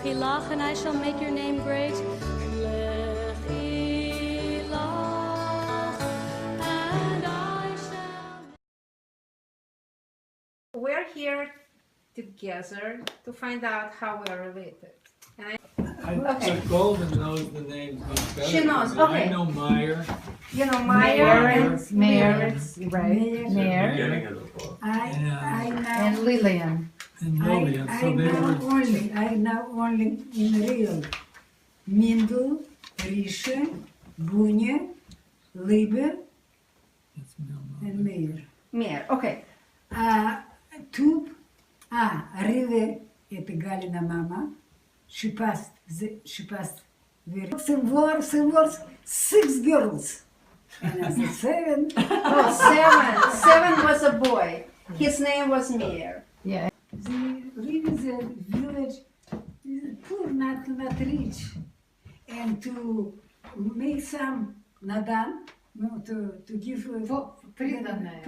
Lechilach, and I shall make your name great. Lechilach, and I shall. We're here together to find out how we're related. Okay. Golden knows the names much better. She knows, than me. okay. I know Meyer. You know, Meyer and Mayor, right? Mayor, Beginning of the book. I and know, And Lillian. Lillian, I so they know were, only in real. Mindel, Risha, Bunya, Liber, it's Milner. and Mayor. Meyer, okay. Тут, Rive, это Галина мама. She passed very. Some wars, 6 girls. And I said 7. Oh, seven was a boy. His name was Meyer. They live in the village, poor, not rich. And to make some nadan, to give Приданное,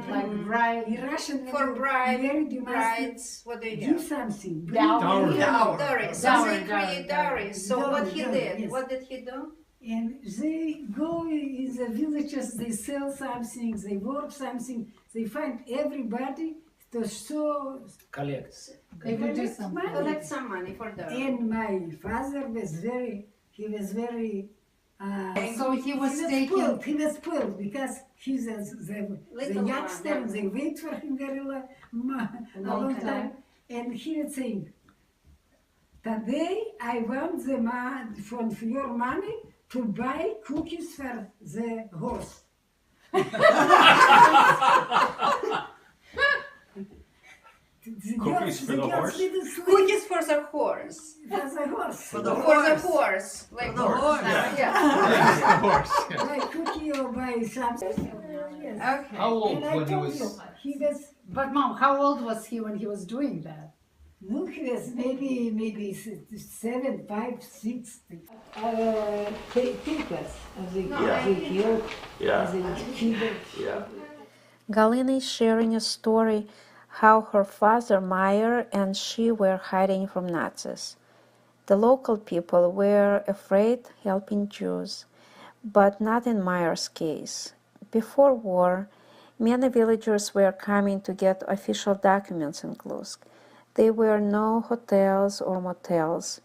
like bride. in Russian, For bride, married, you must brides, what do you give have? something. Dowry. Dowry. So Dowry, they create dowry. dowry. So what he Dowry, did? yes. What did he do? And they go in the villages, they sell something, they work something, they find everybody to show. They will do something. Collect some money for dowry. And my father was very, So he was spoiled. He was spoiled because he's the Little youngster. one, yeah. They wait for him a long time. And he was saying, today I want the man from your money to buy cookies for the horse. Cookies for the horse? Cookies for the horse. For the horse. For the horse. Like the horse, Yeah. Yeah, of course. Yeah. Buy cookie or buy something. Yes. Okay. How old And I when he told was? you, he was. But mom, how old was he when he was doing that? No, he was maybe 7, 5, 6. Papers as they killed, as they killed. Yeah. Galina is sharing a story how her father Meyer and she were hiding from Nazis. The local people were afraid helping Jews, but not in Meyer's case. Before war, many villagers were coming to get official documents in Glusk. There were no hotels or motels.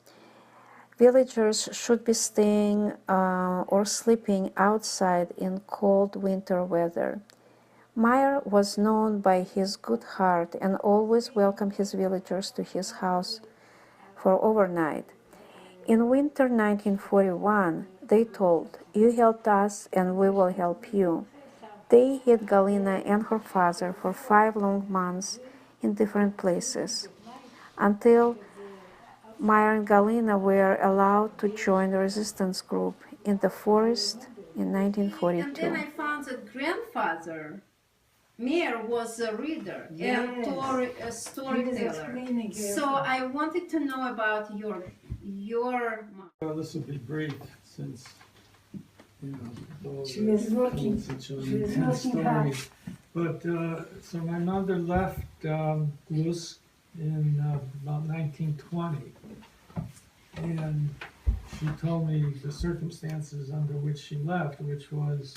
Villagers should be staying or sleeping outside in cold winter weather. Meyer was known by his good heart and always welcomed his villagers to his house for overnight. In winter 1941, they told, "You helped us and we will help you." They hid Galina and her father for 5 long months in different places, until Meyer and Galina were allowed to join the resistance group in the forest in And then 1942. I found that grandfather, Meyer, was a reader and Yes. a He was storyteller. explaining So I wanted to know about your mom. Well, this will be brief since, you know, those She was working. such an She was intense working hard. story. But, so my mother left Glusk in about 1920. And she told me the circumstances under which she left, which was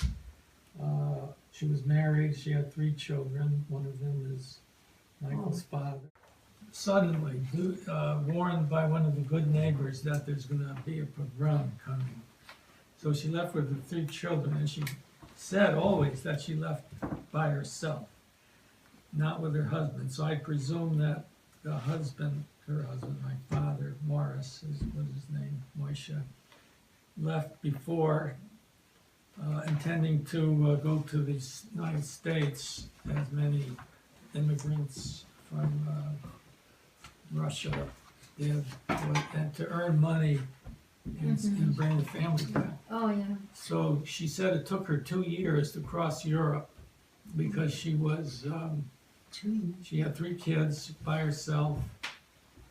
she was married, she had 3 children, one of them is Michael's father. Suddenly, warned by one of the good neighbors that there's going to be a pogrom coming. So she left with the 3 children, and she said always that she left by herself, not with her husband. So I presume that the husband, her husband, my father, Morris, was his name, Moishe, left before, intending to go to the United States, as many immigrants from Russia did, and to earn money and bring the family back. Oh, yeah. So she said it took her 2 years to cross Europe because she was, she had 3 kids by herself,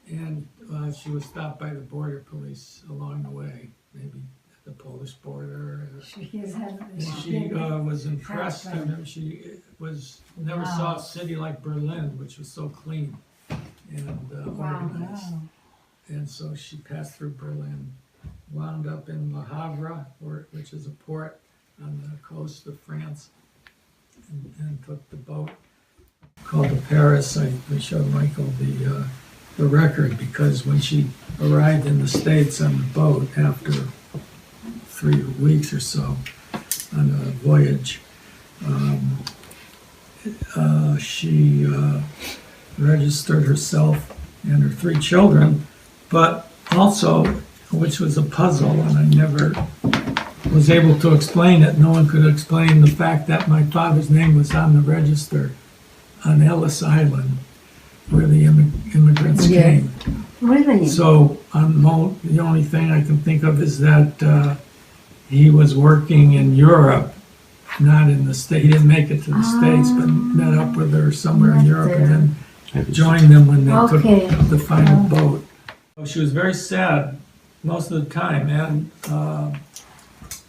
and she was stopped by the border police along the way, maybe at the Polish border. She Was impressed, and she never saw a city like Berlin, which was so clean and organized. and so she passed through Berlin, wound up in Le Havre, which is a port on the coast of France, and took the boat called the Paris. We showed Michael the record, because when she arrived in the States on the boat after 3 weeks or so on a voyage, she registered herself and her 3 children, but also, which was a puzzle, and I never was able to explain it. No one could explain the fact that my father's name was on the register on Ellis Island, where the immigrants came. Really? So the only thing I can think of is that he was working in Europe, not in the States. He didn't make it to the States, but met up with her somewhere in Europe and then joined them when they took the final boat. She was very sad most of the time, and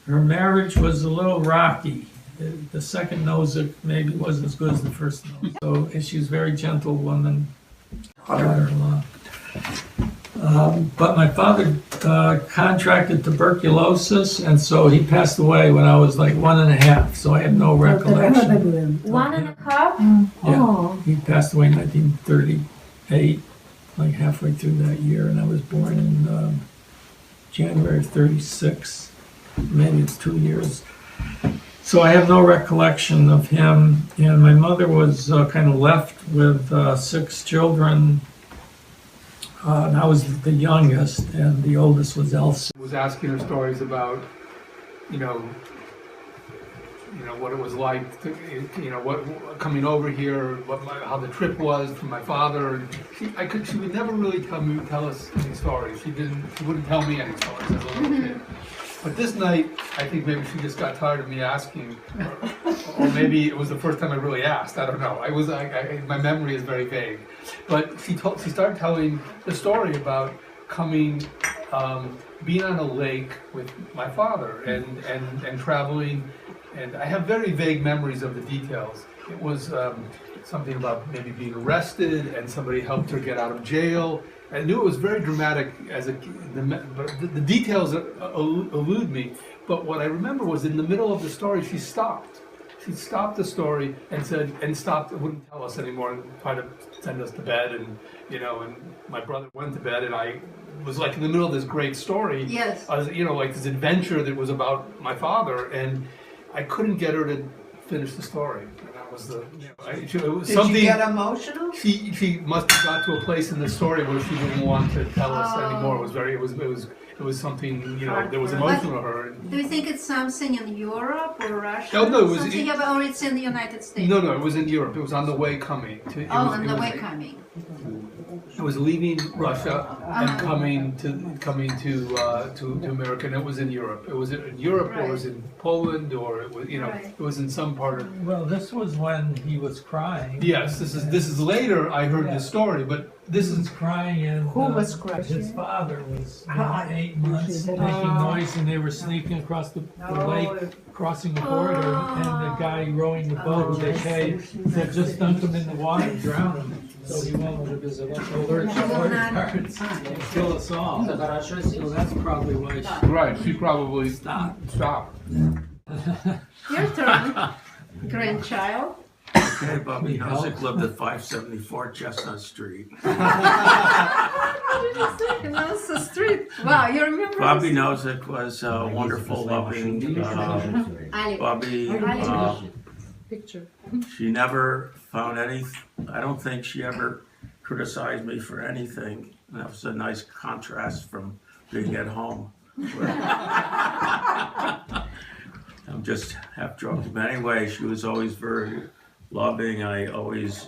her marriage was a little rocky. The second Nozick maybe wasn't as good as the first Nozick. So, and she was a very gentle woman, daughter-in-law. But my father contracted tuberculosis, and so he passed away when I was like 1.5, so I have no recollection. 1.5? Yeah, he passed away in 1938, like halfway through that year, and I was born in January of 36. Maybe it's 2 years. So I have no recollection of him, and my mother was kind of left with 6 children. And I was the youngest, and the oldest was Elsie. Was asking her stories about, what it was like, what coming over here, how the trip was for my father. She would never really tell us any stories. She wouldn't tell me any stories as a little kid. But this night, I think maybe she just got tired of me asking, or maybe it was the first time I really asked. I don't know. My memory is very vague. But she started telling the story about coming, being on a lake with my father and traveling. And I have very vague memories of the details. It was something about maybe being arrested, and somebody helped her get out of jail. I knew it was very dramatic but the details elude me. But what I remember was in the middle of the story, she stopped. She stopped the story and wouldn't tell us anymore, and tried to send us to bed. And my brother went to bed, and I was like in the middle of this great story. Yes. Like this adventure that was about my father, and I couldn't get her to finish the story. Was it was Did something. you get emotional? She must have got to a place in the story where she didn't want to tell us anymore. It was something that was emotional to her. Do you think it's something in Europe or Russia? Oh, no, it was something or it's in the United States? No, it was in Europe. It was on the way coming. On the way coming. It was leaving Russia and coming to America, and it was in Europe. It was in Europe, or it was in Poland, or it was it was in some part of. Well, this was when he was crying. Yes, this is later. I heard this story, but this He was is crying, and Who was crying? his father was 8 months making noise, and they were sneaking across the lake, crossing the border, and the guy rowing the boat with his hay said, "Just dunk him in the water, drown him." So he won't alert guards and kill us all. So that's probably why she right. She probably stopped. Your turn, grandchild. Okay, Bobby Nozick lived at 574 Chestnut Street. Across the street. Wow, you remember? Bobby Nozick was a wonderful, loving Bobby. Picture. She never found any. I don't think she ever criticized me for anything. And that was a nice contrast from being at home. I'm just half joking, but anyway, she was always very loving. I always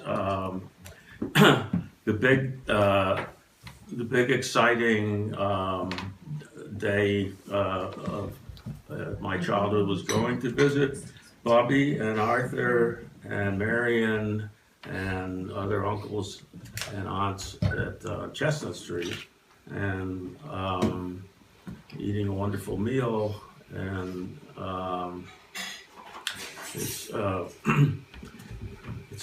the big exciting day of my childhood was going to visit Bobby and Arthur and Marion and other uncles and aunts at Chestnut Street, and eating a wonderful meal. And it's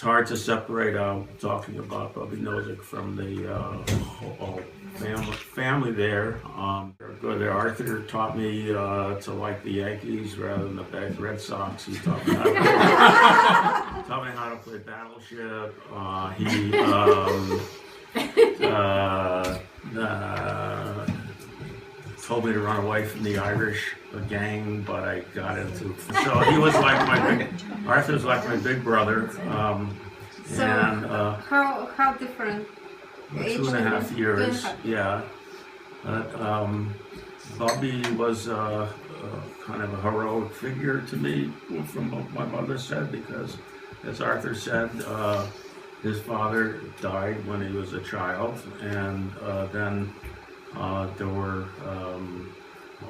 hard to separate out talking about Bobby Nozick from the family there. They're good. Arthur taught me to like the Yankees rather than the Red Sox. He taught me how to play Battleship. He told me to run away from the Irish gang, but I got into. So he was like Arthur's like my big brother. So and how different? 2.5 years, yeah. Bobby was kind of a heroic figure to me, from what my mother said, because, as Arthur said, his father died when he was a child, and then there were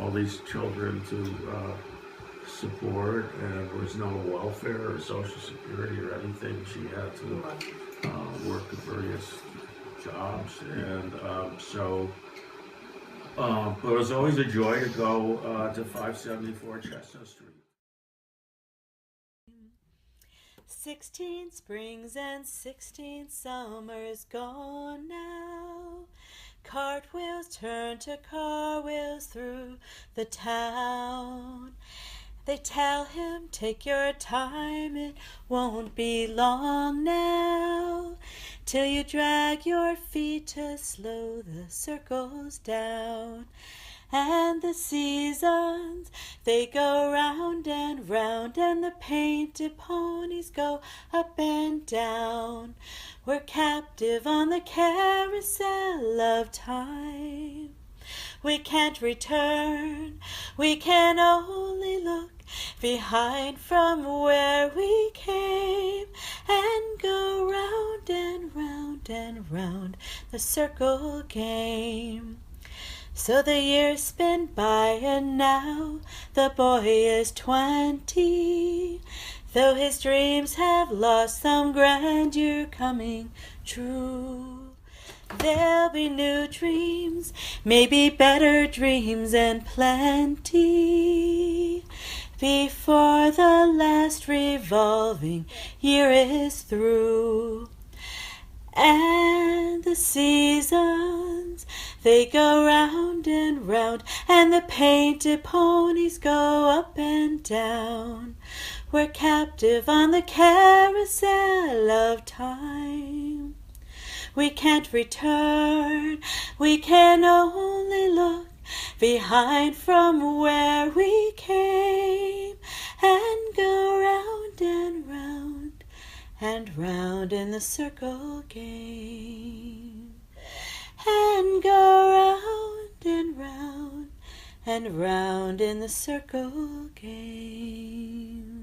all these children to support, and there was no welfare or social security or anything. She had to work at various jobs, and but it was always a joy to go to 574 Chestnut Street. 16 springs and 16 summers gone now. Cartwheels turn to car wheels through the town. They tell him, take your time, it won't be long now, till you drag your feet to slow the circles down. And the seasons, they go round and round, and the painted ponies go up and down. We're captive on the carousel of time. We can't return, we can only look behind from where we came, and go round and round and round the circle game. So the years spin by, and now the boy is 20, though his dreams have lost some grandeur coming true. There'll be new dreams, maybe better dreams and plenty, before the last revolving year is through. And the seasons, they go round and round, and the painted ponies go up and down. We're captive on the carousel of time. We can't return, we can only look behind from where we came, and go round and round and round in the circle game, and go round and round and round in the circle game.